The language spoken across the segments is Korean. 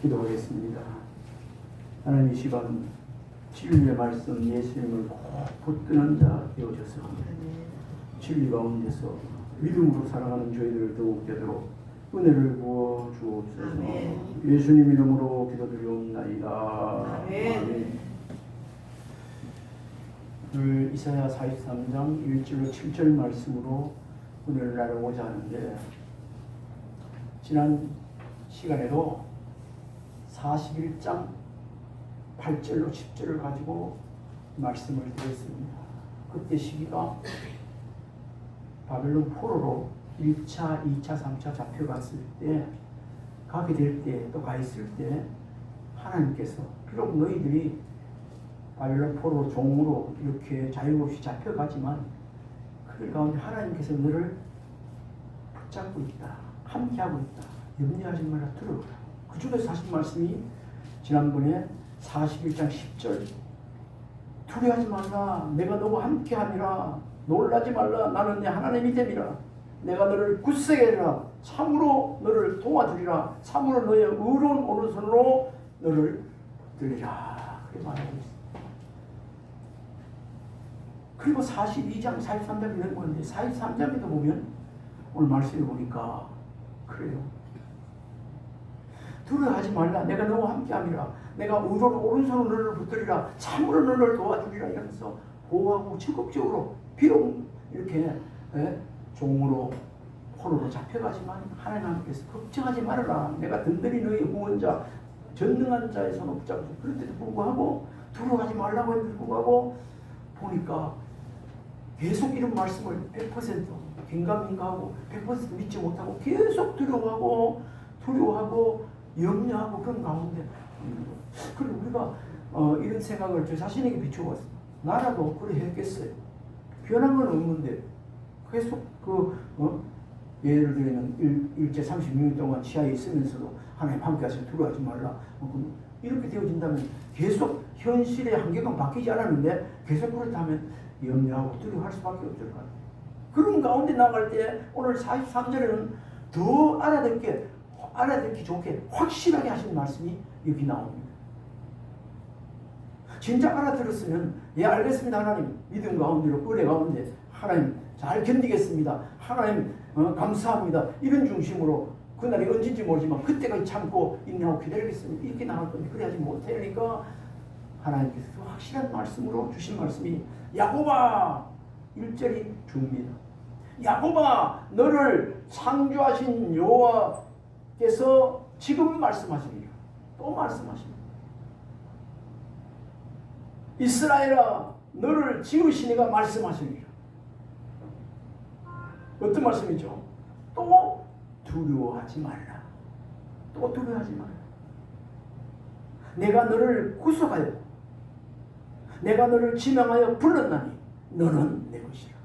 기도하겠습니다. 하나님, 이 시간 진리의 말씀 예수님을 꼭 붙드는 자 되어주셔서 진리 가운데서 믿음으로 살아가는 저희들을 더욱 되도록 은혜를 부어 주옵소서. 예수님 이름으로 기도드리옵나이다. 아멘. 오늘 이사야 43장 1절로 7절 말씀으로 오늘 나누고자 하는데, 지난 시간에도 41장 8절로 10절을 가지고 말씀을 드렸습니다. 그때 시기가 바벨론 포로로 1차, 2차, 3차 잡혀갔을 때, 가게 될 때, 또 가 있을 때 하나님께서 비록 너희들이 바벨론 포로 종으로 이렇게 자유 없이 잡혀가지만 그 가운데 하나님께서 너를 붙잡고 있다, 함께하고 있다, 염려하지 말라, 들어오라. 그 중에서 하신 말씀이 지난번에 41장 10절, 두려워하지 말라, 내가 너와 함께하니라, 놀라지 말라, 나는 내 하나님이 됨이라, 내가 너를 굳세게 하리라, 참으로 너를 도와주리라, 참으로 너의 의로운 오른손으로 너를 들리라. 그렇게 말하고 있습니다. 그리고 42장 43장 이런 건데, 43장에도 보면 오늘 말씀을 보니까 그래요. 두려워하지 말라, 내가 너와 함께함이라, 내가 의로운 오른손으로 너를 붙들리라, 참으로 너를 도와주리라. 이러면서 보호하고 적극적으로, 비록 이렇게 종으로 포로로 잡혀가지만 하나님께서 걱정하지 말아라, 내가 든든히 너희 구원자 전능한 자의 손을 붙잡고, 그런데도 불구하고 두려워하지 말라고 했는데도 불구하고 보니까 계속 이런 말씀을 100% 긴가민가하고 100% 믿지 못하고 계속 두려워하고 염려하고 그런 가운데, 그리고 우리가 이런 생각을 저 자신에게 비추어봤습니다. 나라도 그래 했겠어요. 변한 건 없는데 계속 예를 들면 일제 36년 동안 지하에 있으면서도 하나님 함께 하시면 두려워하지 말라, 이렇게 되어진다면 계속 현실의 한계가 바뀌지 않았는데 계속 그렇다면 염려하고 두려워할 수밖에 없을 것 같아요. 그런 가운데 나갈 때 오늘 43절에는 더 알아듣기 좋게 확실하게 하신 말씀이 여기 나옵니다. 진짜 알아들었으면, 예, 알겠습니다 하나님, 믿음 가운데로, 은혜 가운데 하나님 잘 견디겠습니다, 하나님 감사합니다, 이런 중심으로 그날이 언제인지 모르지만 그때까지 참고 인내하고 기다리겠습니다, 이렇게 나갈 건데 그래야지 못하니까 하나님께서 그 확실한 말씀으로 주신 말씀이 야곱아, 1절이 줍니다. 야곱아, 너를 창조하신 여호와께서 지금 말씀하십니다. 또 말씀하십니다. 이스라엘아, 너를 지으시니가 말씀하십니다. 어떤 말씀이죠? 또 두려워하지 말라. 또 두려워하지 말라. 내가 너를 구속하여 내가 너를 지명하여 불렀나니 너는 내 것이라.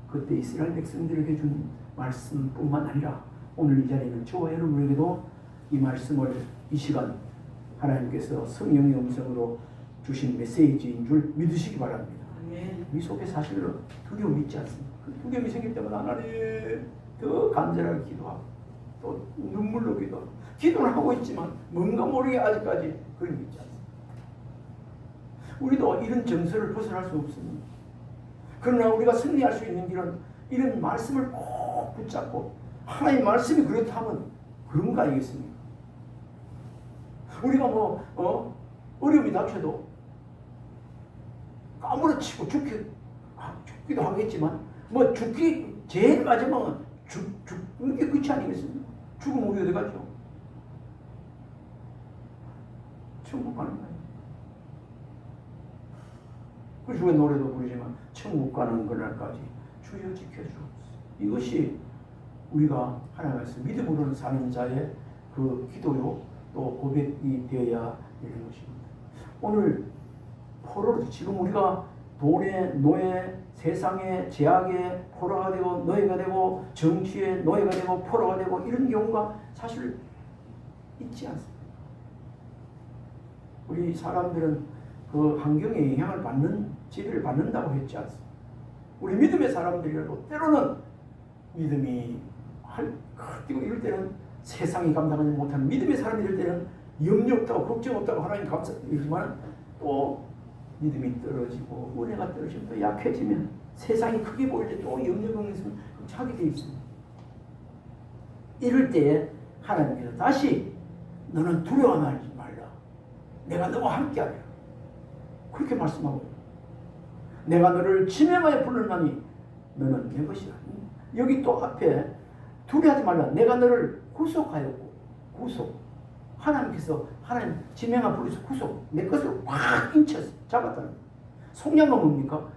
그때 이스라엘 백성들에게 준 말씀뿐만 아니라 오늘 이 자리에는 저와 여러분에게도 이 말씀을 이 시간 하나님께서 성령의 음성으로 주신 메시지인 줄 믿으시기 바랍니다. 이 속에 사실은 두려움이 있지 않습니다. 그 두려움이 생길 때마다 하나님 더 간절하게 기도하고 또 눈물로 기도하고, 기도를 하고 있지만 뭔가 모르게 아직까지 그런 게 있지 않습니다. 우리도 이런 정서를 벗어날 수 없습니다. 그러나 우리가 승리할 수 있는 길은 이런 말씀을 꼭 붙잡고, 하나님의 말씀이 그렇다면 그런 거 아니겠습니까? 우리가 어려움이 닥쳐도 까무러치고 죽기도 하겠지만 죽기 제일 마지막은 죽는 게 끝이 아니겠습니까? 죽으면 우리 어디 가죠? 천국 가는 거예요. 그래서 왜 노래도 부르지만 천국 가는 그날까지 주여 지켜주옵소서. 이것이 우리가 하나님께서 믿음으로는 사는 자의 그 기도요, 또 고백이 되어야 되는 것입니다. 오늘 포로로, 지금 우리가 돈의 노예, 세상의 제약의 포로가 되고 노예가 되고 정치의 노예가 되고 포로가 되고 이런 경우가 사실 있지 않습니다. 우리 사람들은 그 환경에 영향을 받는, 지배를 받는다고 했지 않습니까? 우리 믿음의 사람들이라도 때로는 믿음이 뛰고 이럴 때는 세상이 감당하지 못하는 믿음의 사람이 될 때는 염려 없다고 걱정 없다고 하나님 감사드리지만 또 믿음이 떨어지고 은혜가 떨어지면 또 약해지면 세상이 크게 보일 때 또 염려가 있으면 차게 돼 있습니다. 이럴 때에 하나님께서 다시 너는 두려워하지 말라. 내가 너와 함께하리라. 그렇게 말씀하고 있습니다. 내가 너를 지명하여 부르나니 너는 내 것이라. 여기 또 앞에 두려워하지 말라. 내가 너를 구속하였고 구속. 하나님께서 하나님 지명한 부르셔 구속. 내 것을 확 인쳐서 잡았다는 거예요. 속량은 뭡니까?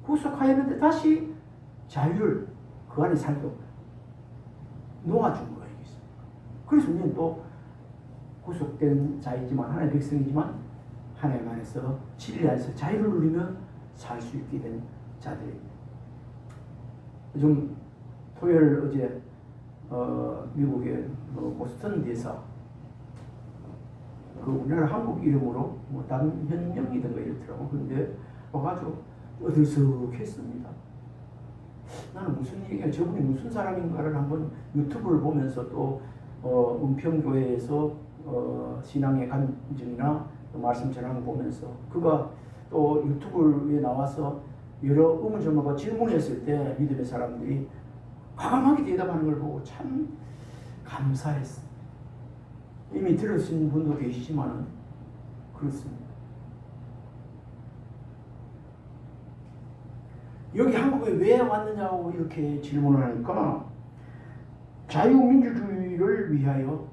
구속하였는데 다시 자유를 그 안에 살도록 놓아준 거예요. 그래서 우리는 또 구속된 자이지만 하나님의 백성이지만 하나님 안에서 진리 안에서 자유를 누리며 살 수 있게 된 자들입니다. 요즘 토요일 어제 미국의 보스턴 대사 그 우리나라 한국 이름으로 남현명이든가 이렇더라고. 그런데 와가지고 어들썩했습니다. 나는 무슨 얘기야, 저분이 무슨 사람인가를 한번 유튜브를 보면서 또 은평교회에서 신앙의 간증이나 말씀 전하는 거 보면서 그가 또 유튜브에 나와서 여러 의문점하고 질문했을 때 믿음의 사람들이 과감하게 대답하는 걸 보고 참 감사했어요. 이미 들으신 분도 계시지만은 그렇습니다. 여기 한국에 왜 왔느냐고 이렇게 질문을 하니까 자유민주주의를 위하여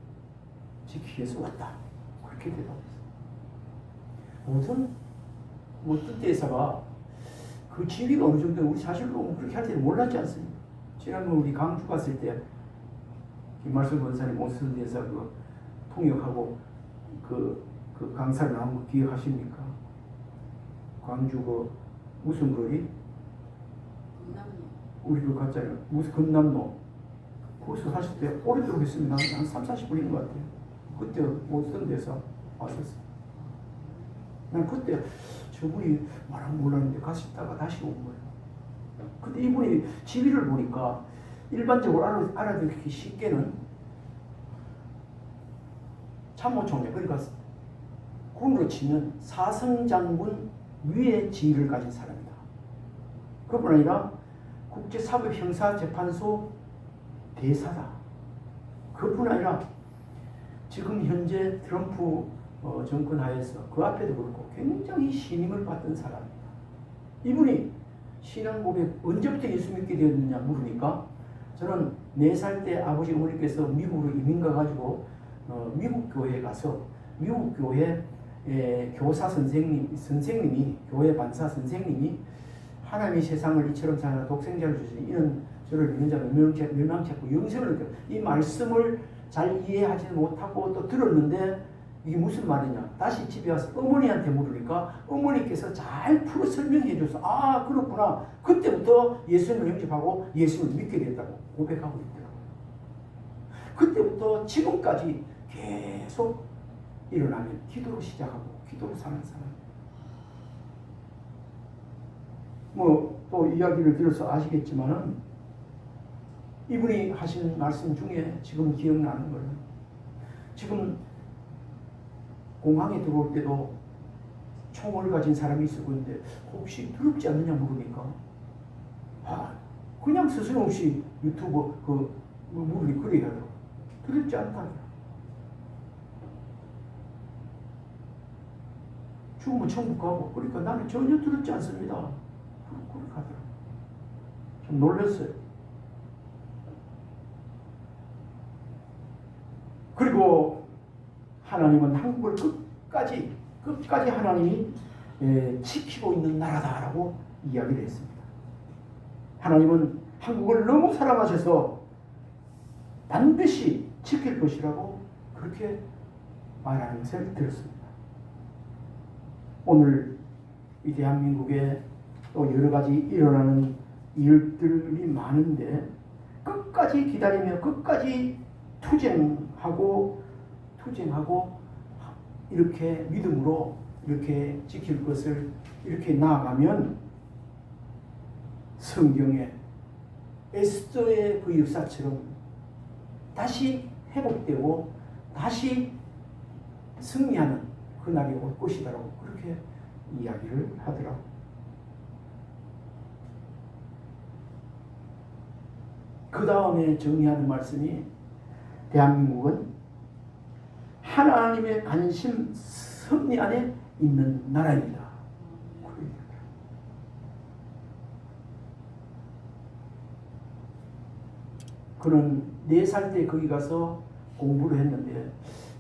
지키기 위해서 왔다. 그렇게 대답했어요. 어떤 대사가 그 지위가 어느 정도 우리 사실로 그렇게 할 때는 몰랐지 않습니까? 지난번 우리 광주 갔을 때 김말순 권사님 오순 대사 그 통역하고 그 강사를 나온 거 기억하십니까? 광주 그 무슨 거리? 우리 그 갔잖아요. 무슨 금남로. 거기서 사실 때 오래도록 했습니다. 한 30-40분인 것 같아요. 그때 오순 대사 왔었어요. 난 그때 저분이 말하면 몰랐는데 갔다가 다시 온 거예요. 근데 이분이 지위를 보니까 일반적으로 알아듣기 쉽게는 참모총장, 그러니까 군으로 치면 사성장군 위의 지위를 가진 사람이다. 그뿐 아니라 국제사법형사재판소 대사다. 그뿐 아니라 지금 현재 트럼프 정권 하에서 그 앞에도 그렇고 굉장히 신임을 받던 사람입니다. 이분이 신앙 고백 언제부터 예수 믿게 되었느냐 물으니까 저는 4살 때 아버지 어머니께서 미국으로 이민 가가지고 미국 교회에 가서 미국 교회 교사 선생님이 교회 반사 선생님이 하나님이 세상을 이처럼 사랑하사 독생자를 주시니 이는 저를 믿는 자가 멸망치 않고 영생을 얻게. 이 말씀을 잘 이해하지 못하고 또 들었는데 이게 무슨 말이냐. 다시 집에 와서 어머니한테 물으니까 어머니께서 잘 풀어 설명해 줘서 아 그렇구나. 그때부터 예수님을 영접하고 예수님을 믿게 됐다고 고백하고 있더라고요. 그때부터 지금까지 계속 일어나면 기도로 시작하고 기도로 사는 사람. 뭐 또 이야기를 들어서 아시겠지만은 이분이 하신 말씀 중에 지금 기억나는 거는 지금 공항에 들어올 때도 총을 가진 사람이 있어 보이는데 혹시 두렵지 않느냐 물으니까 그냥 스스럼없이 유튜브 물으니 그래 하더라고. 두렵지 않다. 죽으면 천국 가고 그러니까 나는 전혀 두렵지 않습니다. 그렇게 하더라고. 좀 놀랐어요. 그리고 하나님은 한국을 끝까지 하나님이 지키고 있는 나라다라고 이야기를 했습니다. 하나님은 한국을 너무 사랑하셔서 반드시 지킬 것이라고 그렇게 말하는 것을 들었습니다. 오늘 이 대한민국에 또 여러 가지 일어나는 일들이 많은데 끝까지 기다리며 끝까지 투쟁하고 이렇게 믿음으로 이렇게 지킬 것을 이렇게 나아가면 성경에 에스더의 그 역사처럼 다시 회복되고 다시 승리하는 그날이 올 것이다라고 그렇게 이야기를 하더라고. 그 다음에 정리하는 말씀이 대한민국은 하나님의 관심 섭리 안에 있는 나라입니다. 그는 4살 때 거기 가서 공부를 했는데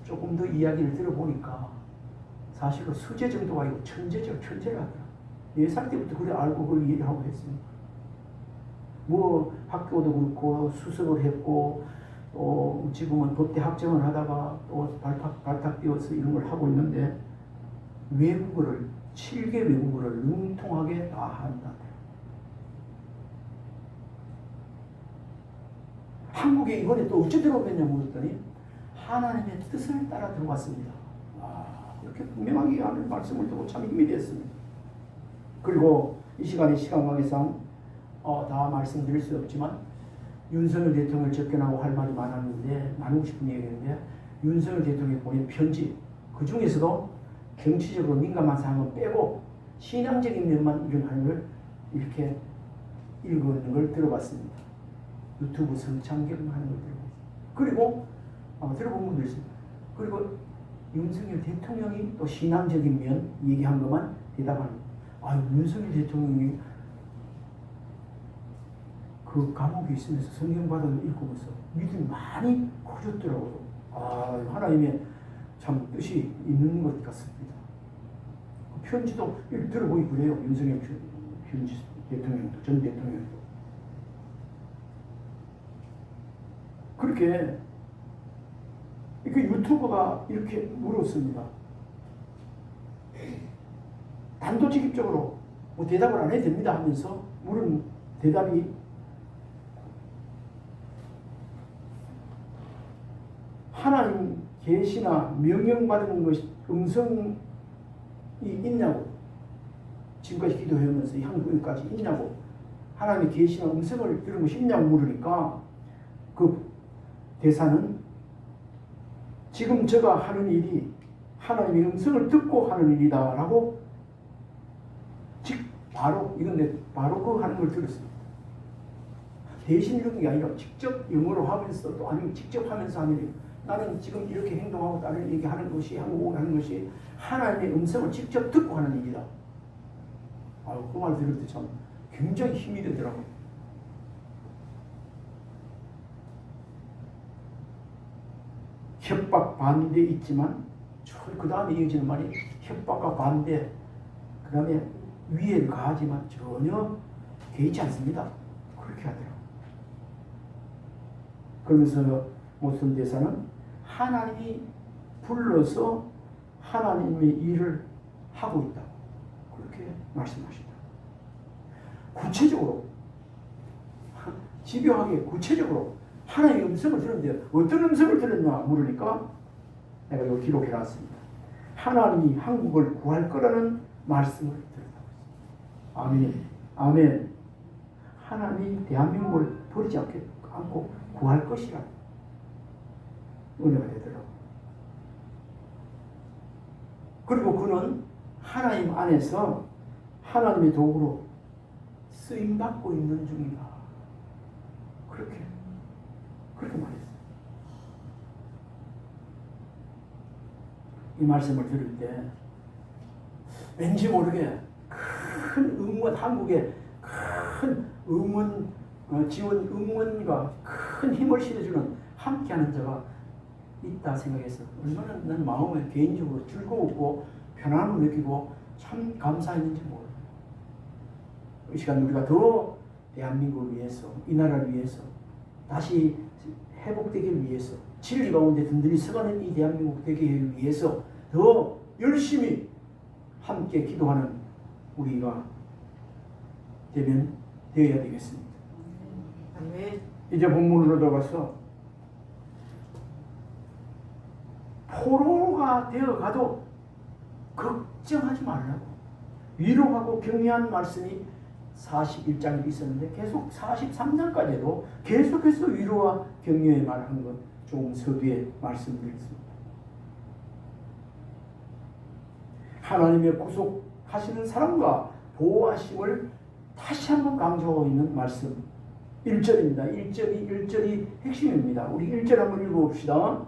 조금 더 이야기를 들어보니까 사실은 수재 정도가 아니고 천재라더라. 4살 때부터 그래 알고 그걸 이해하고 했습니다. 뭐 학교도 그렇고 수석을 했고 또 지금은 법대 학점을 하다가 또 발탁 뛰어서 이런 걸 하고 있는데 외국어를 7개 외국어를 능통하게 다 한다. 한국에 이번에 또 어찌 들어오겠냐 물었더니 하나님의 뜻을 따라 들어왔습니다. 이렇게 분명하게 하는 말씀을 듣고 참 힘이 됐습니다. 그리고 이 시간에 시간 관계상 다 말씀드릴 수 없지만 윤석열 대통령을 접견하고 할 말이 많았는데 나누고 싶은 얘기인데 윤석열 대통령이 보낸 편지 그 중에서도 정치적으로 민감한 사항은 빼고 신앙적인 면만 이런 걸 이렇게 읽는 걸 들어봤습니다. 유튜브 성창경하는 걸 들어봤습니다. 그리고 들어본 분도 있습니다. 그리고 윤석열 대통령이 또 신앙적인 면 얘기한 것만 대답하는 윤석열 대통령이 그 감옥에 있으면서 성경바다를 읽고면서 믿음이 많이 커졌더라고요. 하나님의 참 뜻이 있는 것 같습니다. 그 편지도 들어보기 그래요. 윤석열 편지 대통령도 전 대통령도 그렇게 유튜버가 이렇게 물었습니다. 단도직입적으로 뭐 대답을 안 해도 됩니다 하면서 물은 대답이 하나님 계시나 명령받은 것이 음성이 있냐고 지금까지 기도해오면서 이 한국까지 있냐고 하나님의 계시나 음성을 들은 것이 있냐고 물으니까 그 대사는 지금 제가 하는 일이 하나님의 음성을 듣고 하는 일이다 라고 바로 그 하는 걸 들었습니다. 대신 이런 게 아니라 직접 영어로 하면서 또 아니면 직접 하면서 하는 일. 나는 지금 이렇게 행동하고 다른 얘기하는 것이 한국어 하는 것이 하나님의 음성을 직접 듣고 하는 일이다. 그 말 들을 때 참 굉장히 힘이 되더라고요. 협박 반대 있지만 그 다음에 이어지는 말이 협박과 반대 그 다음에 위해를 가하지만 전혀 개의치 않습니다. 그렇게 하더라고요. 그러면서 모든 대사는 하나님이 불러서 하나님의 일을 하고 있다. 그렇게 말씀하신다. 구체적으로 집요하게 구체적으로 하나님의 음성을 들었는데 어떤 음성을 들었냐 물으니까 내가 이걸 기록해놨습니다. 하나님이 한국을 구할 거라는 말씀을 들었다고 했습니다. 아멘. 아멘. 하나님이 대한민국을 버리지 않고 구할 것이라 은혜가 되더라고요. 그리고 그는 하나님 안에서 하나님의 도구로 쓰임받고 있는 중이다. 그렇게 말했어요. 이 말씀을 들을 때 왠지 모르게 큰 응원, 한국에 큰 응원, 지원 응원과 큰 힘을 실어주는 함께하는 자가 있다 생각해서 얼마나 나는 마음에 개인적으로 즐거웠고 편안함을 느끼고 참 감사했는지 몰라요. 이 시간 우리가 더 대한민국을 위해서 이 나라를 위해서 다시 회복되기 위해서 진리 가운데 든든히 서가는 이 대한민국 되기 위해서 더 열심히 함께 기도하는 우리가 되어야 되겠습니다. 이제 본문으로 들어가서 포로가 되어가도 걱정하지 말라고 위로하고 격려한 말씀이 41장에 있었는데 계속 43장까지도 계속해서 위로와 격려의 말을 하는 것 좀 서두에 말씀드리겠습니다. 하나님의 구속하시는 사람과 보호하심을 다시 한번 강조하고 있는 말씀 1절입니다. 1절이 핵심입니다. 우리 1절 한번 읽어봅시다.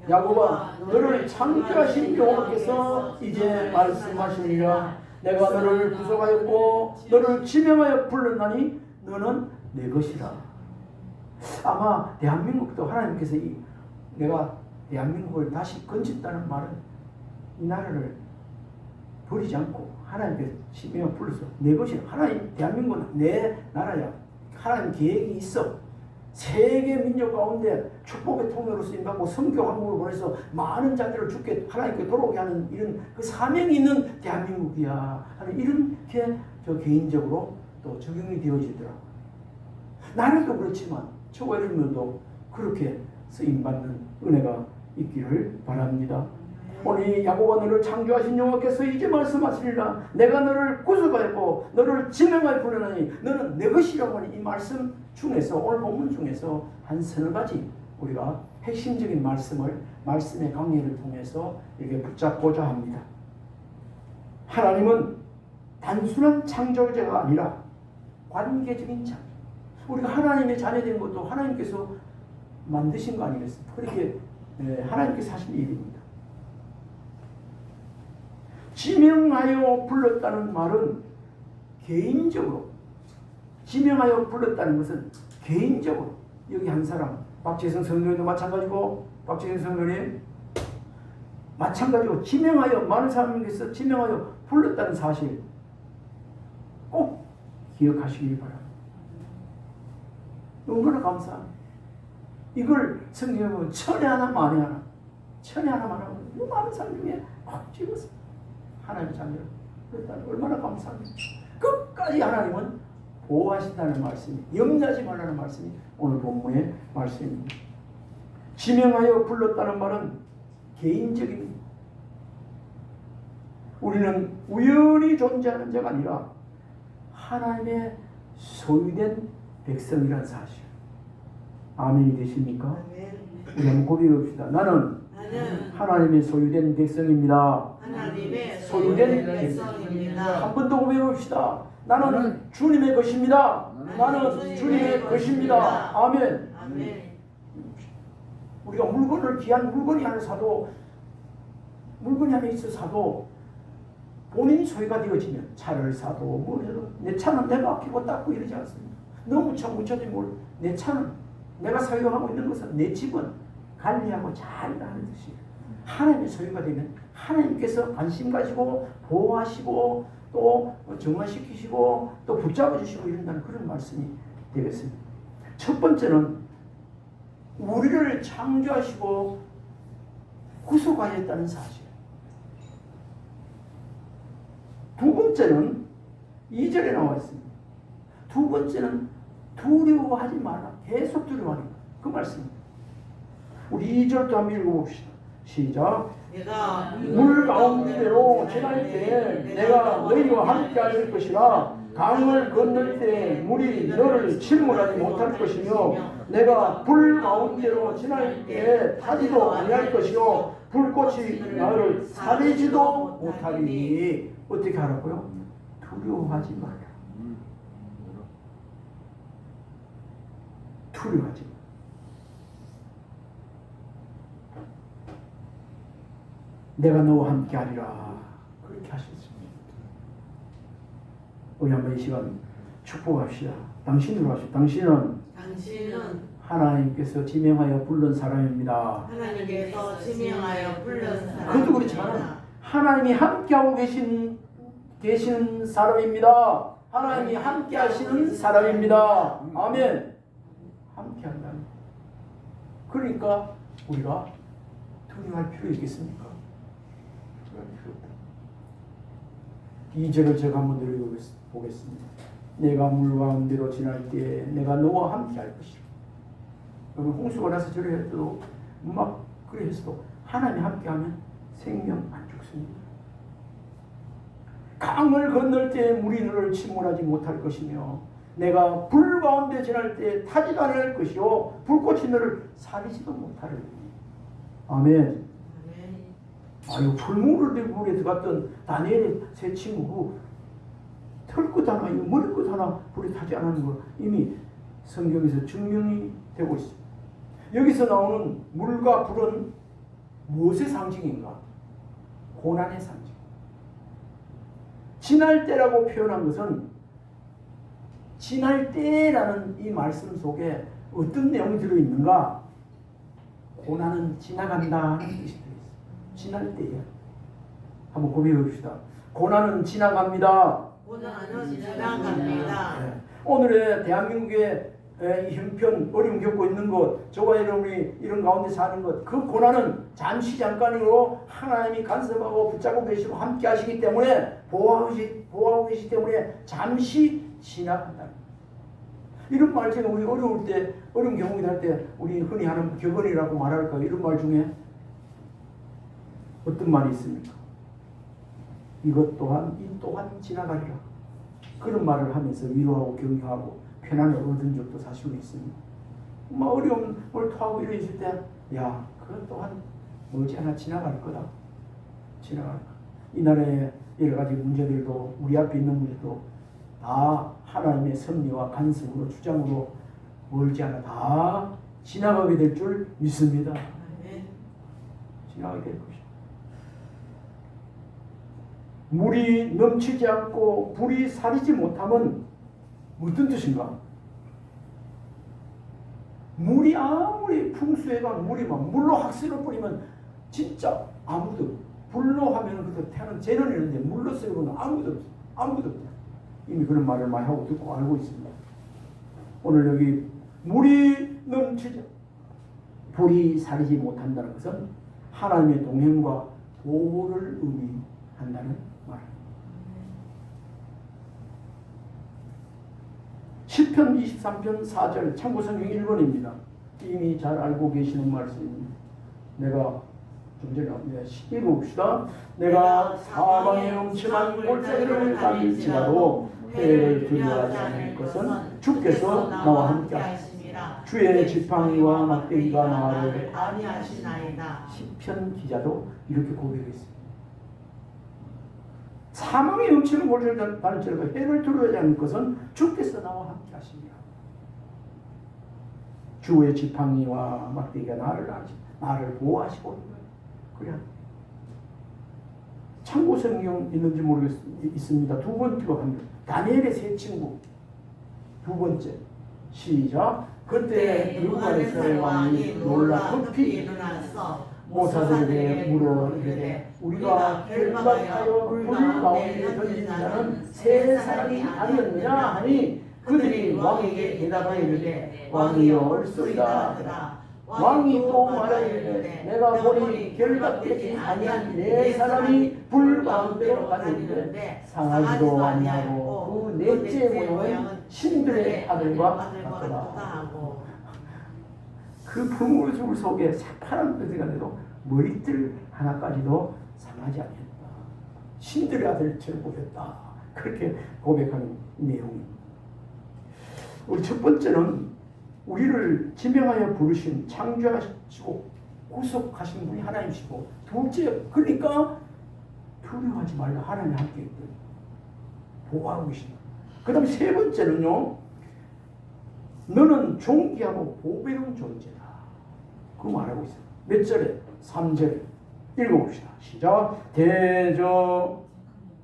야곱아 너를 창조하신 여호와께서 이제 말씀하시니라. 내가 너를 구속하였고 너를 지명하여 불렀나니 너는 내 것이라. 아마 대한민국도 하나님께서 내가 대한민국을 다시 건진다는 말은 이 나라를 버리지 않고 하나님께서 지명하여 불러서 내 것이라. 하나님 대한민국은 내 나라야. 하나님 계획이 있어. 세계 민족 가운데 축복의 통로로 쓰임받고 성교 한국을 보내서 많은 자들을 주께 하나님께 돌아오게 하는 이런 그 사명이 있는 대한민국이야 하는 이렇게 저 개인적으로 또 적용이 되어지더라고요. 나라도 그렇지만 저와 여러분들도 그렇게 쓰임받는 은혜가 있기를 바랍니다. 오늘 야곱아 너를 창조하신 여호와께서 이제 말씀하시리라. 내가 너를 구속하였고 너를 지명하여 부르나니 너는 내 것이라고 하는 이 말씀 중에서 오늘 본문 중에서 한 서너 가지 우리가 핵심적인 말씀의 강의를 통해서 이렇게 붙잡고자 합니다. 하나님은 단순한 창조자가 아니라 관계적인 창조. 우리가 하나님의 자녀된 것도 하나님께서 만드신 거 아니겠습니까? 그렇게 하나님께서 하신 일입니다. 지명하여 불렀다는 말은 개인적으로, 지명하여 불렀다는 것은 개인적으로, 여기 한 사람 박재성 성도님도 마찬가지고 박재성 성도님 마찬가지고 지명하여 많은 사람에게서 지명하여 불렀다는 사실 꼭 기억하시길 바랍니다. 얼마나 감사합니다. 이걸 성경에 보면 천에 하나 만에 하나 하면 이 많은 사람 중에 꽉 집었습니다. 하나님의 자녀를 그랬다는 얼마나 감사합니다. 끝까지 하나님은 보호하신다는 말씀이, 염려하지 말라는 말씀이 오늘 본문의 말씀입니다. 지명하여 불렀다는 말은 개인적입니다. 우리는 우연히 존재하는 자가 아니라 하나님의 소유된 백성이라는 사실. 아멘이 되십니까? 우리 한번 고백해봅시다. 나는 하나님의 소유된 백성입니다. 하나님의 소유된 백성입니다. 한 번 더 고백해봅시다. 나는 주님의 것입니다. 나는 주님의 것입니다. 아멘. 아멘. 우리가 물건을 귀한 물건이 하나 사도, 물건이 하나 있어 사도 본인 소유가 되어지면 차를 사도 뭐 해도 내 차는 내가 아끼고 닦고 이러지 않습니다. 너무 차 묻혀지면 내 차는 내가 사용하고 있는 것은 내 집은 관리하고 잘 하는 것이 하나님의 소유가 되면 하나님께서 관심 가지고 보호하시고 또 정화시키시고 또 붙잡아 주시고 이런다는 그런 말씀이 되겠습니다. 첫 번째는 우리를 창조하시고 구속하셨다는 사실. 두 번째는 2절에 나와 있습니다. 두 번째는 두려워하지 마라. 계속 두려워하는 것. 그 말씀입니다. 우리 2절도 한번 읽어봅시다. 시작. 내가 물 가운데로 지날 때 내가 너희와 함께 할 것이라. 강을 건널 때 물이 너를 침몰하지 못할 것이며 내가 불 가운데로 지날 때 타지도 아니할 것이요 불꽃이 너를 사리지도 못하리니. 어떻게 하라고요? 두려워하지 마라. 두려워하지 마라. 내가 너와 함께 하리라. 그렇게 하셨습니다. 우리 한번 이 시간 축복합시다. 당신으로 하시오. 당신은 하나님께서 지명하여 부른 사람입니다. 하나님께서 지명하여 부른 사람입니다. 그것도 그렇지만 하나님이 함께하고 계신 사람입니다. 하나님이 함께 하시는 사람입니다. 아멘. 함께한다. 그러니까 우리가 두려워할 필요 있겠습니까? 2절을 제가 한번 읽어보겠습니다. 내가 물 가운데로 지날 때 내가 너와 함께 할 것이라. 홍수가 나서 저래 해도 막 그래 해서도 하나님이 함께하면 생명 안 죽습니다. 강을 건널 때 물이 너를 침몰하지 못할 것이며 내가 불 가운데 지날 때 타지도 않을 것이요 불꽃이 너를 사리지도 못하리니. 아멘. 아유, 풀무를 물에 들어갔던 다니엘의 세 친구고 털끝 하나, 머리끝 하나 불에 타지 않은 거 이미 성경에서 증명이 되고 있습니다. 여기서 나오는 물과 불은 무엇의 상징인가? 고난의 상징. 지날 때라고 표현한 것은 지날 때라는 이 말씀 속에 어떤 내용이 들어있는가? 고난은 지나간다 하는 뜻이 들어있어요. 지날 때에. 한번 고백해 봅시다. 고난은 지나갑니다. 고난은 지나갑니다. 네. 오늘의 대한민국의 이 형편, 어려움 겪고 있는 것, 저와 여러분이 이런 가운데 사는 것, 그 고난은 잠시 잠깐으로 하나님이 간섭하고 붙잡고 계시고 함께 하시기 때문에 보호하고 계시기 때문에 잠시 지나간다. 이런 말 중에 우리 어려울 때, 어려운 경험이 날 때 우리 흔히 하는 격언이라고 말할까? 이런 말 중에 어떤 말이 있습니까? 이것 또한 이 또한 지나가리라. 그런 말을 하면서 위로하고 격려하고 편안을 얻은 적도 사실은 있습니다. 어려움을 토하고 이러실 때, 야, 그것 또한 머지않아 지나갈 거다. 지나갈 거다. 이 나라의 여러 가지 문제들도 우리 앞에 있는 문제도 다 하나님의 섭리와 간섭으로 주장으로 멀지 않아 다 지나가게 될 줄 믿습니다. 지나가게 될 것이다. 물이 넘치지 않고 불이 사리지 못하면 무슨 뜻인가? 물이 아무리 풍수해가 물이 막 물로 학수를 뿌리면 진짜 아무도 불로 하면 그때 태는 재는 있는데 물로 쓰고는 아무도 없어. 아무도 없다. 이미 그런 말을 많이 하고 듣고 알고 있습니다. 오늘 여기 물이 넘치지 불이 사리지 못한다는 것은 하나님의 동행과 보호를 의미한다는 말입니다. 시편 23편 4절 참고성경 1번입니다. 이미 잘 알고 계시는 말씀입니다. 내가 좀 전에 읽어봅시다. 내가 사망의 엄청난 골짜기를 다닐지라도 해를 두려워하지 않을 것은 주께서 나와 함께 하시니라. 주의 지팡이와 막대기가 나를 안위하시나이다. 시편 기자도 이렇게 고백했습니다. 사망의 엄청난 골짜기를 다닐지라도 해를 두려워하지 않을 것은 주께서 나와 함께 하시니라. 주의 지팡이와 막대기가 나를 보호하시고 있는 거예요. 그래. 참고 성경 있는지 모르겠습니다. 두 번째로 합니다. 다니엘의 세 친구. 두 번째. 시작. 그때 느부갓네살 왕이 놀라 급히 일어나서 모사들에게 물어 이르되 우리가 결박하여 불 가운데 던진 자는 세 사람이 아니었느냐 하니 그들이 왕에게 대답하여 이르되 왕이여 옳소이다 하더라. 왕이 또 말하기를 내가 보니 결박되지 아니한 네 사람이 불 가운데로 가는데 상하지도 아니하고 그 넷째 모양은 신들의 아들과 같더라. 그 불물 속에 새파란 뼈대가 돼도 머리털 하나까지도 상하지 아니했다. 신들의 아들처럼 보였다. 그렇게 고백하는 내용입니다. 우리 첫 번째는 우리를 지명하여 부르신 창조하시고 구속하신 분이 하나님이시고, 둘째, 그러니까 두려워하지 말라. 하나님 함께 있거든. 보호하고 계신다. 그 다음에 세 번째는요, 너는 존귀하고 보배로운 존재다. 그 말하고 있어요. 몇 절에? 3절 읽어봅시다. 시작. 대저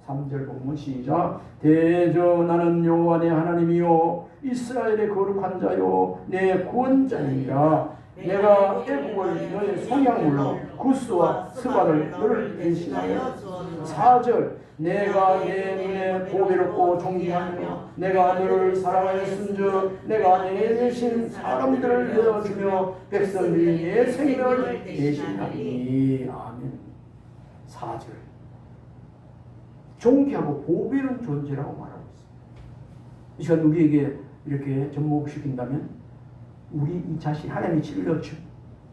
3절 보면 시작. 대저 나는 여호와 내 하나님이요 이스라엘의 거룩한 자요 내 구원자니라. 내가 애국을 너의 성향물로 구스와 스바를 너를 대신하여 4절 내가 내 눈에 보배롭고 존귀하며 내가 너를 사랑하였은즉 내가 내 대신 사람들을 내어주며 백성들이 내 생명을 대신하리니. 아멘. 4절 존귀하고 보배로운 존재라고 말하고 있습니다. 이 시간 우리에게 이렇게 접목시킨다면 우리 이 자신 하나님이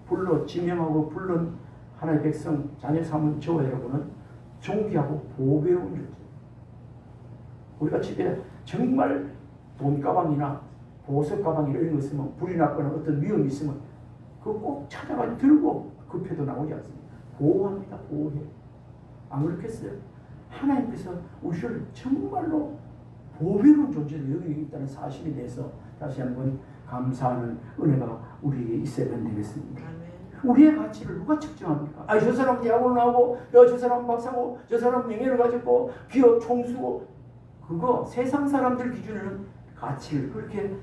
불러 지명하고 부른 하나님의 백성 자녀 삼은 저와 여러분은 존귀하고 보배로운 존재. 우리가 집에 정말 돈 가방이나 보석 가방이나 이런 거 있으면 불이 났거나 어떤 위험이 있으면 그거 꼭 찾아가 들고 급해도 나오지 않습니까? 보호합니다. 보호해. 안 그렇겠어요? 하나님께서 우리를 정말로 보배로운 존재로 여기고 있다는 사실에 대해서 다시 한번 감사하는 은혜가 우리에게 있어야만 되겠습니다. 아멘. 우리의 가치를 누가 측정합니까? 아, 저 사람 대학원 나오고, 저 사람 박사고, 저 사람 명예를 가졌고, 기업 총수고, 그거 세상 사람들 기준에는 가치를 그렇게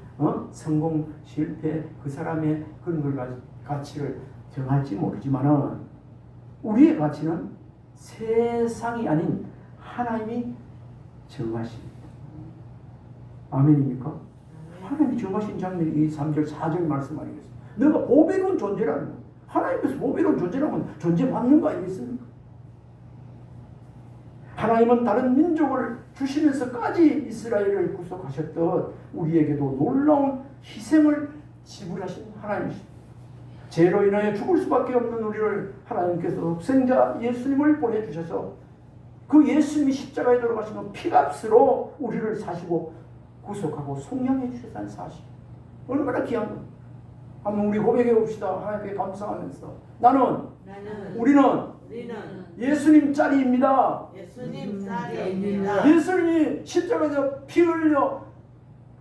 성공, 실패, 그 사람의 그런 걸 가치를 정할지 모르지만은 우리의 가치는 세상이 아닌 하나님이 정하십니다. 아멘입니까? 하나님이 정하신 장면이 이 3절, 4절 말씀 아니겠습니까? 너가 보배로운 존재라는 거. 하나님께서 보배로운 존재라면 존재받는 거 아니겠습니까? 하나님은 다른 민족을 주시면서까지 이스라엘을 구속하셨던 우리에게도 놀라운 희생을 지불하신 하나님이십니다. 죄로 인하여 죽을 수밖에 없는 우리를 하나님께서 독생자 예수님을 보내주셔서 그 예수님이 십자가에 돌아가시는 피값으로 우리를 사시고 구속하고 속량해 주셨다는 사실, 얼마나 귀한 것. 한번 우리 고백해 봅시다. 하나님께 감사하면서 우리는 예수님 짤입니다. 예수님 짤입니다. 예수님이 십자가에서 피 흘려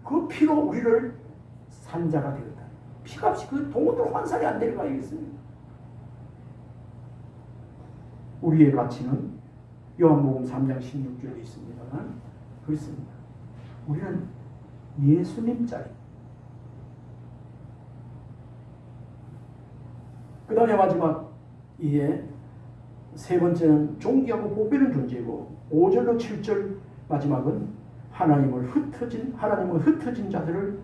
그 피로 우리를 산자가 되었다. 피값이 그 돈으로 환산이 안 되는 거 아니겠습니까? 우리의 가치는 요한복음 3장 16절에 있습니다만 그렇습니다. 우리는 예수님 짤. 그 다음에 마지막 이에 세 번째는 존귀하고 복되는 존재이고 5절로 7절 마지막은 하나님은 흩어진 자들을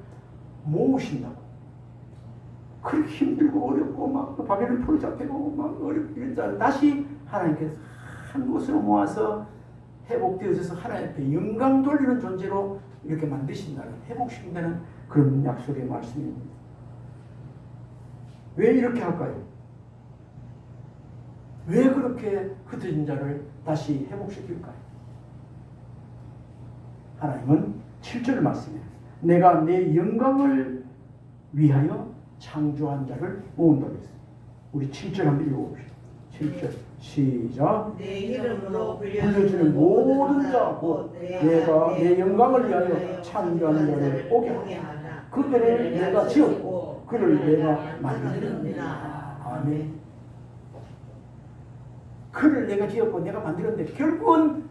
모으신다고. 그렇게 힘들고 어렵고 막 바벨론 포로 잡히고 막 어렵고 이런 자를 다시 하나님께서 한 곳으로 모아서 회복되어져서 하나님 앞에 영광 돌리는 존재로 이렇게 만드신다는, 회복시킨다는 그런 약속의 말씀입니다. 왜 이렇게 할까요? 왜 그렇게 흩어진 자를 다시 회복시킬까요? 하나님은 7절 말씀이에요. 내가 내 영광을 위하여 창조한 자를 모은다고 했어요. 우리 7절 한번 읽어봅시다. 7절 시작. 내 이름으로 불려주는 모든 자 곧 내가 내 영광을 위하여 창조한 자를 오게 하라. 그들을 내가 지었고 그를 내가 만들었느니라. 아멘. 그를 내가 지었고 내가 만들었는데 결국은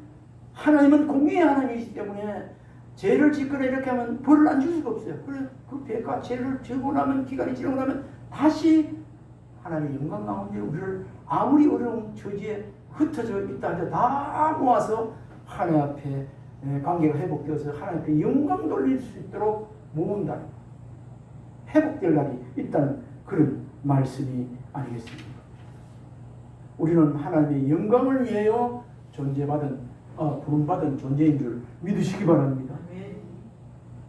하나님은 공의의 하나님이시기 때문에 죄를 짓거나 이렇게 하면 벌을 안 줄 수가 없어요. 그래서 그 배가 죄를 지고 나면 기간이 지나고 나면 다시 하나님의 영광 가운데 우리를 아무리 어려운 처지에 흩어져 있다 하더라도 다 모아서 하나님 앞에 관계가 회복되어서 하나님 앞에 영광 돌릴 수 있도록 모은다. 회복될 날이 있다는 그런 말씀이 아니겠습니까? 우리는 하나님의 영광을 위하여 부름받은 존재인 줄 믿으시기 바랍니다.